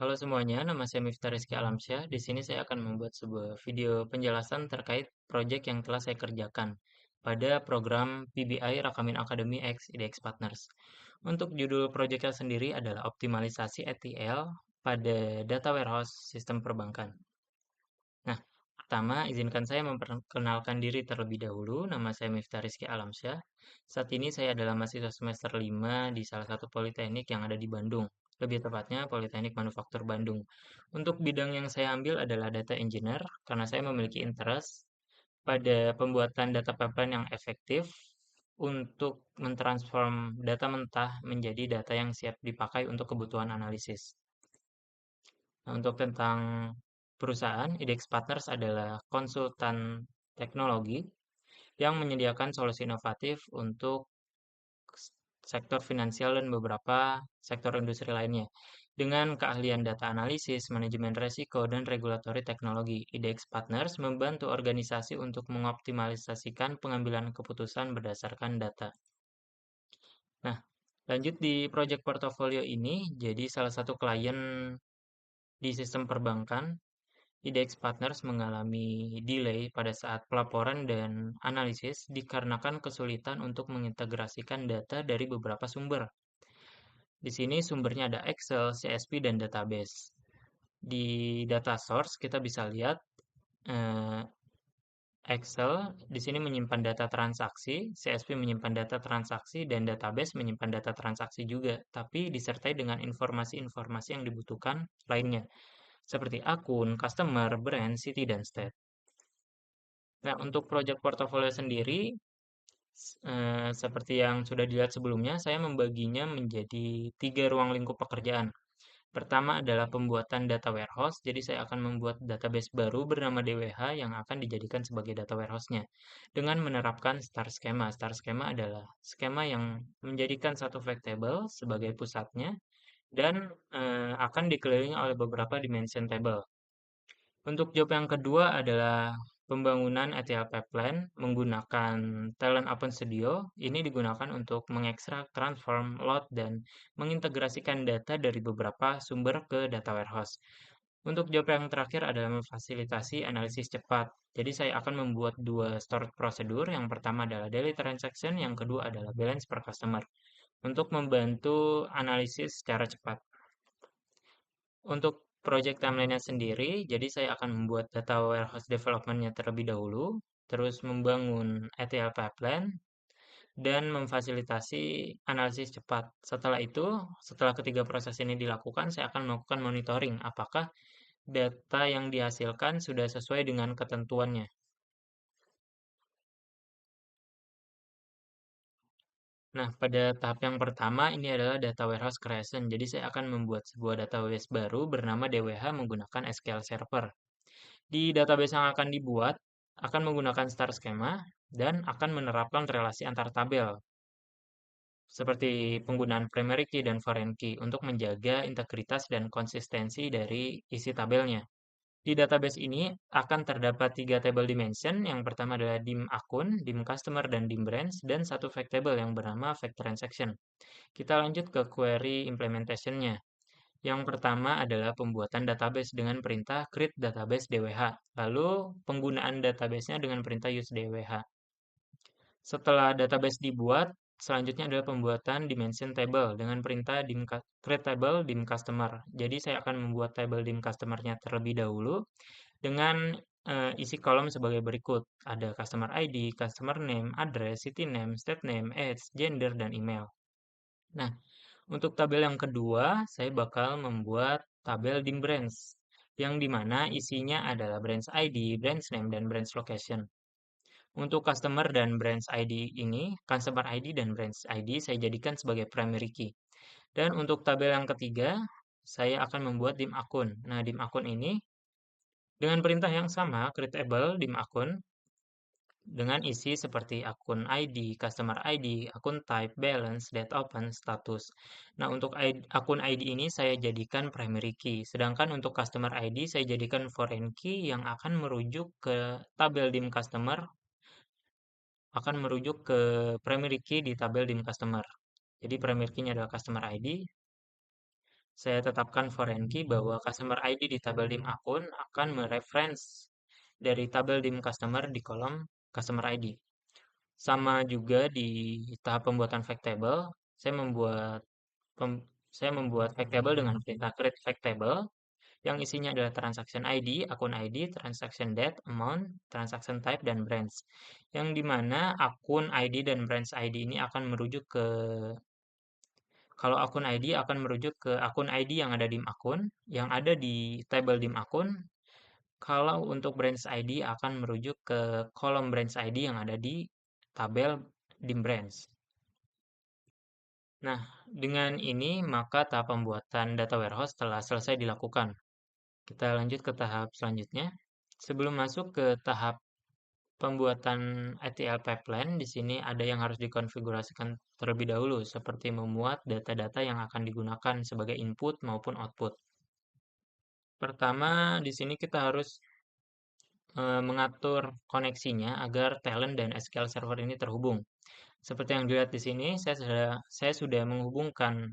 Halo semuanya, nama saya Miftah Rizky Alamsyah. Di sini saya akan membuat sebuah video penjelasan terkait proyek yang telah saya kerjakan pada program PBI Rakamin Academy X IDX Partners. Untuk judul proyeknya sendiri adalah optimalisasi ETL pada data warehouse sistem perbankan. Nah, pertama izinkan saya memperkenalkan diri terlebih dahulu. Nama saya Miftah Rizky Alamsyah. Saat ini saya adalah mahasiswa semester 5 di salah satu politeknik yang ada di Bandung. Lebih tepatnya Politeknik Manufaktur Bandung. Untuk bidang yang saya ambil adalah data engineer karena saya memiliki interest pada pembuatan data pipeline yang efektif untuk mentransform data mentah menjadi data yang siap dipakai untuk kebutuhan analisis. Nah, untuk tentang perusahaan, IDX Partners adalah konsultan teknologi yang menyediakan solusi inovatif untuk sektor finansial dan beberapa sektor industri lainnya. Dengan keahlian data analisis, manajemen resiko, dan regulatori teknologi, IDX Partners membantu organisasi untuk mengoptimalisasikan pengambilan keputusan berdasarkan data. Nah, lanjut di proyek portofolio ini, jadi salah satu klien di sistem perbankan IDX Partners mengalami delay pada saat pelaporan dan analisis dikarenakan kesulitan untuk mengintegrasikan data dari beberapa sumber. Di sini sumbernya ada Excel, CSV, dan database. Di data source kita bisa lihat eh, Excel di sini menyimpan data transaksi, CSV menyimpan data transaksi, dan database menyimpan data transaksi juga, tapi disertai dengan informasi-informasi yang dibutuhkan lainnya, seperti akun, customer, brand, city, dan state. Nah, untuk proyek portofolio sendiri, seperti yang sudah dilihat sebelumnya, saya membaginya menjadi 3 ruang lingkup pekerjaan. Pertama adalah pembuatan data warehouse, jadi saya akan membuat database baru bernama DWH yang akan dijadikan sebagai data warehouse-nya dengan menerapkan star schema. Star schema adalah skema yang menjadikan satu fact table sebagai pusatnya dan akan dikelilingi oleh beberapa dimension table. Untuk job yang kedua adalah pembangunan ETL pipeline menggunakan Talent Open Studio. Ini digunakan untuk mengekstrak, transform, load, dan mengintegrasikan data dari beberapa sumber ke data warehouse. Untuk job yang terakhir adalah memfasilitasi analisis cepat. Jadi saya akan membuat 2 storage prosedur. Yang pertama adalah daily transaction, yang kedua adalah balance per customer untuk membantu analisis secara cepat. Untuk project timeline-nya sendiri, jadi saya akan membuat data warehouse development-nya terlebih dahulu, terus membangun ETL pipeline, dan memfasilitasi analisis cepat. Setelah itu, setelah ketiga proses ini dilakukan, saya akan melakukan monitoring apakah data yang dihasilkan sudah sesuai dengan ketentuannya. Nah, pada tahap yang pertama ini adalah data warehouse creation. Jadi saya akan membuat sebuah database baru bernama DWH menggunakan SQL Server. Di database yang akan dibuat akan menggunakan star schema dan akan menerapkan relasi antar tabel seperti penggunaan primary key dan foreign key untuk menjaga integritas dan konsistensi dari isi tabelnya. Di database ini akan terdapat 3 table dimension. Yang pertama adalah dim akun, dim customer, dan dim branch, dan satu fact table yang bernama fact transaction. Kita lanjut ke query implementation-nya. Yang pertama adalah pembuatan database dengan perintah create database DWH. Lalu penggunaan database-nya dengan perintah use DWH. Setelah database dibuat, selanjutnya adalah pembuatan dimension table dengan perintah create table dim customer. Jadi saya akan membuat table dim customer-nya terlebih dahulu dengan isi kolom sebagai berikut. Ada customer ID, customer name, address, city name, state name, age, gender, dan email. Nah, untuk tabel yang kedua, saya bakal membuat tabel dim branch, yang dimana isinya adalah branch ID, branch name, dan branch location. Untuk customer dan branch ID ini, customer ID dan branch ID saya jadikan sebagai primary key. Dan untuk tabel yang ketiga, saya akan membuat dim akun. Nah, dim akun ini dengan perintah yang sama, createable dim akun, dengan isi seperti akun ID, customer ID, akun type, balance, date open, status. Nah, untuk akun ID ini saya jadikan primary key, sedangkan untuk customer ID saya jadikan foreign key yang akan merujuk ke tabel dim customer, akan merujuk ke primary key di tabel dim customer. Jadi primary key-nya adalah customer ID, Saya tetapkan foreign key bahwa customer ID di tabel dim akun akan mereference dari tabel dim customer di kolom customer ID. Sama juga di tahap pembuatan fact table, saya membuat pem- saya membuat fact table dengan perintah create fact table yang isinya adalah transaction ID, akun ID, transaction date, amount, transaction type, dan branch. Yang dimana akun ID dan branch ID ini akan merujuk ke, kalau akun ID akan merujuk ke akun ID yang ada di akun, yang ada di table dim akun. Kalau untuk branch ID akan merujuk ke kolom branch ID yang ada di tabel dim branch. Nah, dengan ini maka tahap pembuatan data warehouse telah selesai dilakukan. Kita lanjut ke tahap selanjutnya. Sebelum masuk ke tahap pembuatan ETL pipeline, di sini ada yang harus dikonfigurasikan terlebih dahulu, seperti memuat data-data yang akan digunakan sebagai input maupun output. Pertama, di sini kita harus mengatur koneksinya agar talent dan SQL Server ini terhubung. Seperti yang dilihat di sini, saya sudah menghubungkan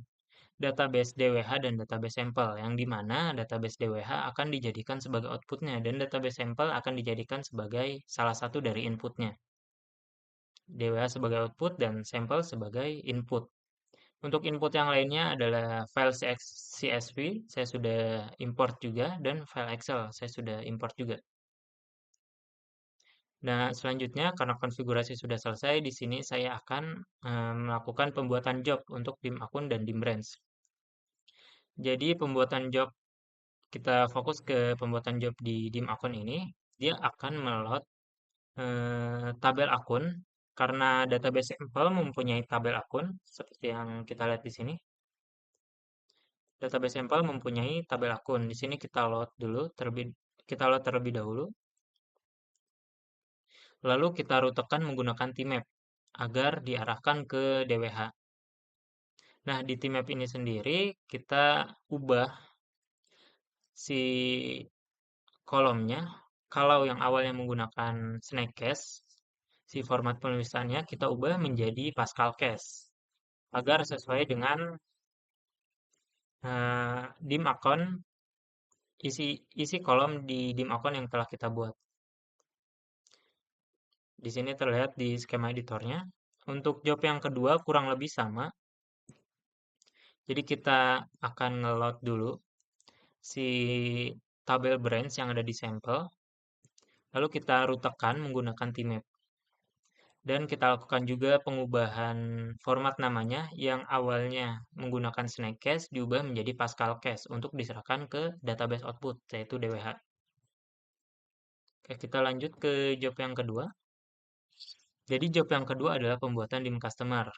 database DWH dan database sampel, yang dimana database DWH akan dijadikan sebagai outputnya dan database sampel akan dijadikan sebagai salah satu dari inputnya. DWH sebagai output dan sampel sebagai input. Untuk input yang lainnya adalah file CSV, saya sudah import juga, dan file Excel, saya sudah import juga. Nah, selanjutnya karena konfigurasi sudah selesai, di sini saya akan melakukan pembuatan job untuk dim akun dan dim branch. Jadi pembuatan job, kita fokus ke pembuatan job di dim akun ini, dia akan meload tabel akun karena database sampel mempunyai tabel akun seperti yang kita lihat di sini. Database sampel mempunyai tabel akun. Di sini kita load terlebih dahulu. Lalu kita rutekan menggunakan tmap agar diarahkan ke DWH. Nah, di tmap ini sendiri kita ubah si kolomnya. Kalau yang awalnya menggunakan Snagcase, si format penulisannya kita ubah menjadi Pascal Case agar sesuai dengan dim akun, isi kolom di dim akun yang telah kita buat. Di sini terlihat di skema editornya. Untuk job yang kedua kurang lebih sama. Jadi kita akan nge-load dulu si tabel branch yang ada di sampel. Lalu kita rutekan menggunakan tmap. Dan kita lakukan juga pengubahan format namanya yang awalnya menggunakan Snagcase diubah menjadi Pascal Case untuk diserahkan ke database output, yaitu DWH. Oke, kita lanjut ke job yang kedua. Jadi job yang kedua adalah pembuatan dim customer.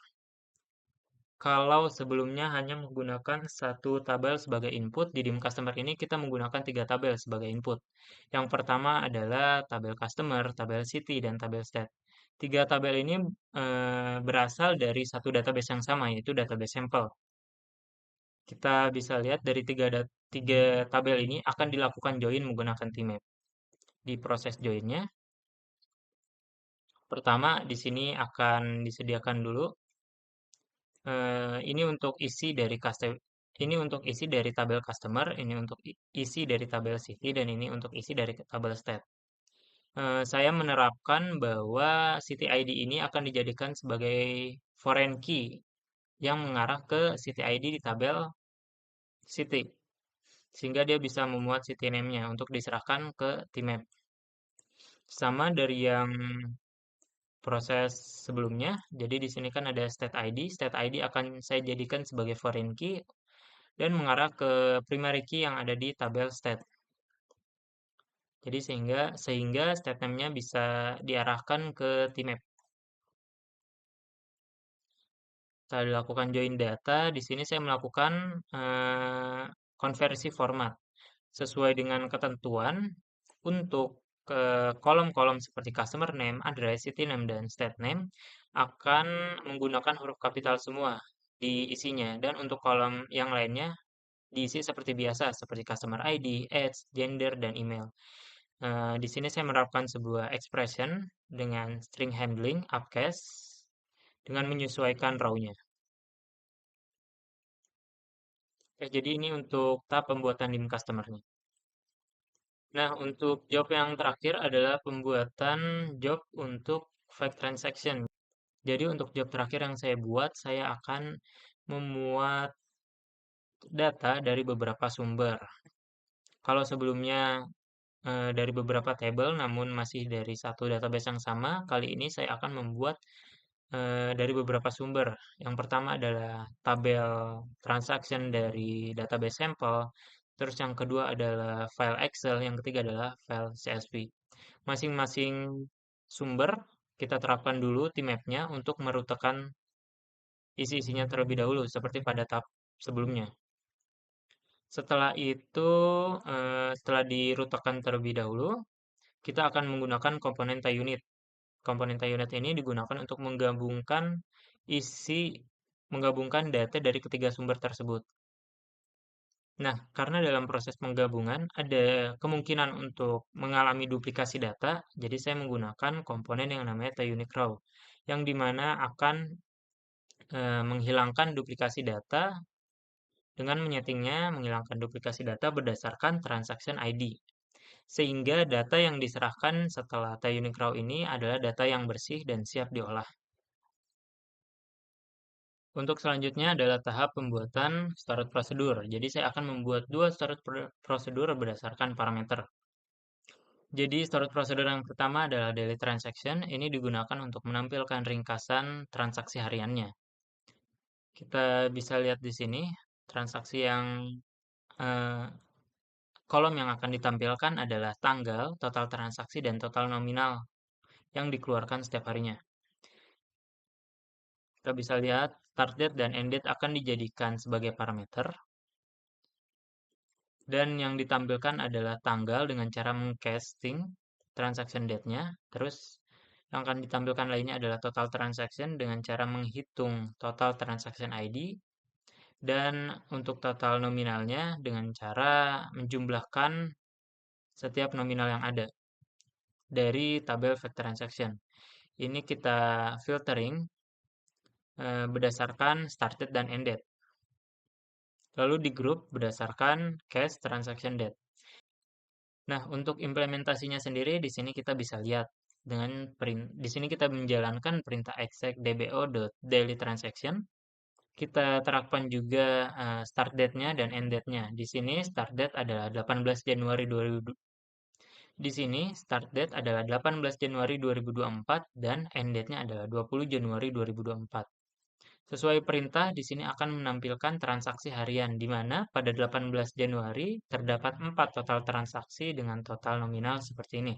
Kalau sebelumnya hanya menggunakan satu tabel sebagai input, di dim customer ini kita menggunakan 3 tabel sebagai input. Yang pertama adalah tabel customer, tabel city, dan tabel state. 3 tabel ini berasal dari satu database yang sama, yaitu database sampel. Kita bisa lihat dari tiga tabel ini akan dilakukan join menggunakan tmap. Di proses joinnya, pertama di sini akan disediakan dulu ini untuk isi dari tabel customer, ini untuk isi dari tabel city, dan ini untuk isi dari tabel state. Saya menerapkan bahwa city ID ini akan dijadikan sebagai foreign key yang mengarah ke city ID di tabel city, sehingga dia bisa memuat city name-nya untuk diserahkan ke tmap. Sama dari yang proses sebelumnya, jadi di sini kan ada state ID akan saya jadikan sebagai foreign key dan mengarah ke primary key yang ada di tabel state. Jadi sehingga state name-nya bisa diarahkan ke tmap. Setelah dilakukan join data, di sini saya melakukan konversi format sesuai dengan ketentuan untuk kolom-kolom seperti customer name, address, city name, dan state name akan menggunakan huruf kapital semua di isinya. Dan untuk kolom yang lainnya diisi seperti biasa, seperti customer ID, age, gender, dan email. Di sini saya menerapkan sebuah expression dengan string handling upcase dengan menyesuaikan row-nya. Jadi ini untuk tahap pembuatan dim customer-nya. Nah, untuk job yang terakhir adalah pembuatan job untuk fake transaction. Jadi untuk job terakhir yang saya buat, saya akan memuat data dari beberapa sumber. Kalau sebelumnya dari beberapa table, namun masih dari satu database yang sama, kali ini saya akan membuat dari beberapa sumber. Yang pertama adalah tabel transaction dari database sampel, terus yang kedua adalah file Excel, yang ketiga adalah file CSV. Masing-masing sumber kita terapkan dulu tim map-nya untuk merutekan isi-isinya terlebih dahulu, seperti pada tab sebelumnya. Setelah itu, setelah dirutekan terlebih dahulu, kita akan menggunakan komponen TyUnit. Komponen TyUnit ini digunakan untuk isi menggabungkan data dari ketiga sumber tersebut. Nah, karena dalam proses penggabungan ada kemungkinan untuk mengalami duplikasi data, jadi saya menggunakan komponen yang namanya TyUnit Raw, yang dimana akan menghilangkan duplikasi data dengan menghilangkan duplikasi data berdasarkan transaction ID. Sehingga data yang diserahkan setelah TyUnit Raw ini adalah data yang bersih dan siap diolah. Untuk selanjutnya adalah tahap pembuatan storage prosedur. Jadi saya akan membuat dua storage prosedur berdasarkan parameter. Jadi storage prosedur yang pertama adalah daily transaction. Ini digunakan untuk menampilkan ringkasan transaksi hariannya. Kita bisa lihat di sini transaksi yang eh, kolom yang akan ditampilkan adalah tanggal, total transaksi, dan total nominal yang dikeluarkan setiap harinya. Kita bisa lihat start date dan end date akan dijadikan sebagai parameter. Dan yang ditampilkan adalah tanggal dengan cara mengcasting transaction date-nya. Terus yang akan ditampilkan lainnya adalah total transaction dengan cara menghitung total transaction ID. Dan untuk total nominalnya dengan cara menjumlahkan setiap nominal yang ada dari tabel fake transaction. Ini kita filtering berdasarkan start date dan end date. Lalu di grup berdasarkan cash transaction date. Nah, untuk implementasinya sendiri di sini kita bisa lihat dengan di sini kita menjalankan perintah exec dbo.dailyTransaction. Kita terapkan juga start date-nya dan end date-nya. Di sini start date adalah 18 Januari 2000. Di sini start date adalah 18 Januari 2024 dan end date-nya adalah 20 Januari 2024. Sesuai perintah, di sini akan menampilkan transaksi harian, di mana pada 18 Januari terdapat 4 total transaksi dengan total nominal seperti ini.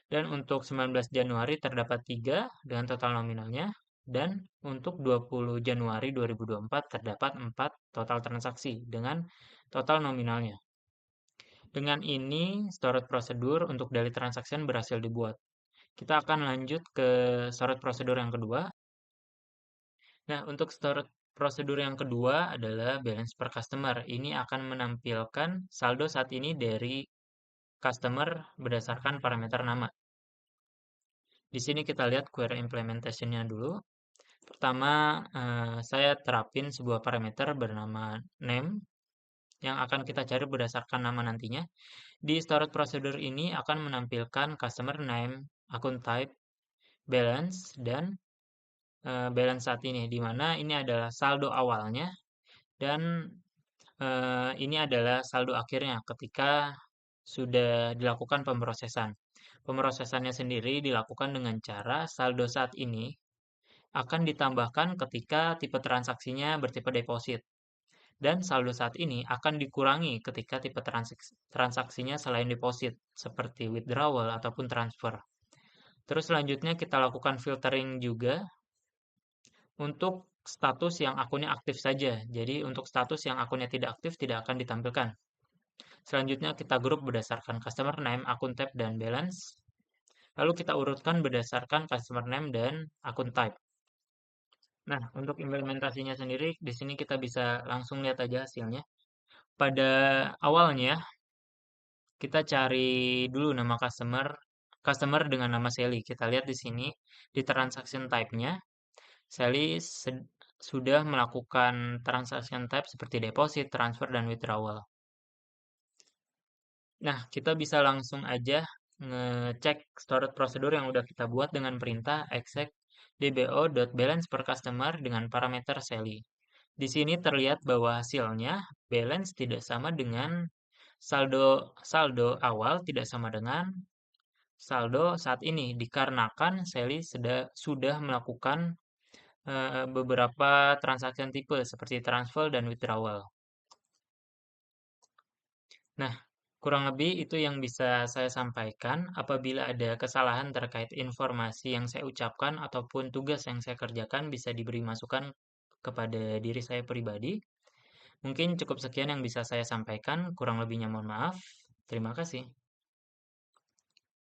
Dan untuk 19 Januari terdapat 3 dengan total nominalnya, dan untuk 20 Januari 2024 terdapat 4 total transaksi dengan total nominalnya. Dengan ini, storage prosedur untuk daily transaction berhasil dibuat. Kita akan lanjut ke storage prosedur yang kedua. Nah, untuk storage prosedur yang kedua adalah balance per customer. Ini akan menampilkan saldo saat ini dari customer berdasarkan parameter nama. Di sini kita lihat query implementation-nya dulu. Pertama, saya terapin sebuah parameter bernama name yang akan kita cari berdasarkan nama nantinya. Di storage prosedur ini akan menampilkan customer name, akun type, balance, dan balance saat ini, di mana ini adalah saldo awalnya dan ini adalah saldo akhirnya ketika sudah dilakukan pemrosesan. Pemrosesannya sendiri dilakukan dengan cara saldo saat ini akan ditambahkan ketika tipe transaksinya bertipe deposit. Dan saldo saat ini akan dikurangi ketika tipe transaksinya selain deposit, seperti withdrawal ataupun transfer. Terus selanjutnya kita lakukan filtering juga untuk status yang akunnya aktif saja. Jadi untuk status yang akunnya tidak aktif tidak akan ditampilkan. Selanjutnya kita grup berdasarkan customer name, akun type, dan balance. Lalu kita urutkan berdasarkan customer name dan akun type. Nah, untuk implementasinya sendiri, di sini kita bisa langsung lihat aja hasilnya. Pada awalnya, kita cari dulu nama customer dengan nama Sally. Kita lihat di sini, di transaction type-nya, Sally sudah melakukan transaction type seperti deposit, transfer, dan withdrawal. Nah, kita bisa langsung aja ngecek storage prosedur yang udah kita buat dengan perintah exec dbo.balance per customer dengan parameter Sally. Di sini terlihat bahwa hasilnya balance tidak sama dengan saldo awal tidak sama dengan saldo saat ini dikarenakan Sally sudah melakukan beberapa transaksi tipe seperti transfer dan withdrawal. Nah, kurang lebih itu yang bisa saya sampaikan. Apabila ada kesalahan terkait informasi yang saya ucapkan ataupun tugas yang saya kerjakan, bisa diberi masukan kepada diri saya pribadi. Mungkin cukup sekian yang bisa saya sampaikan. Kurang lebihnya mohon maaf. Terima kasih.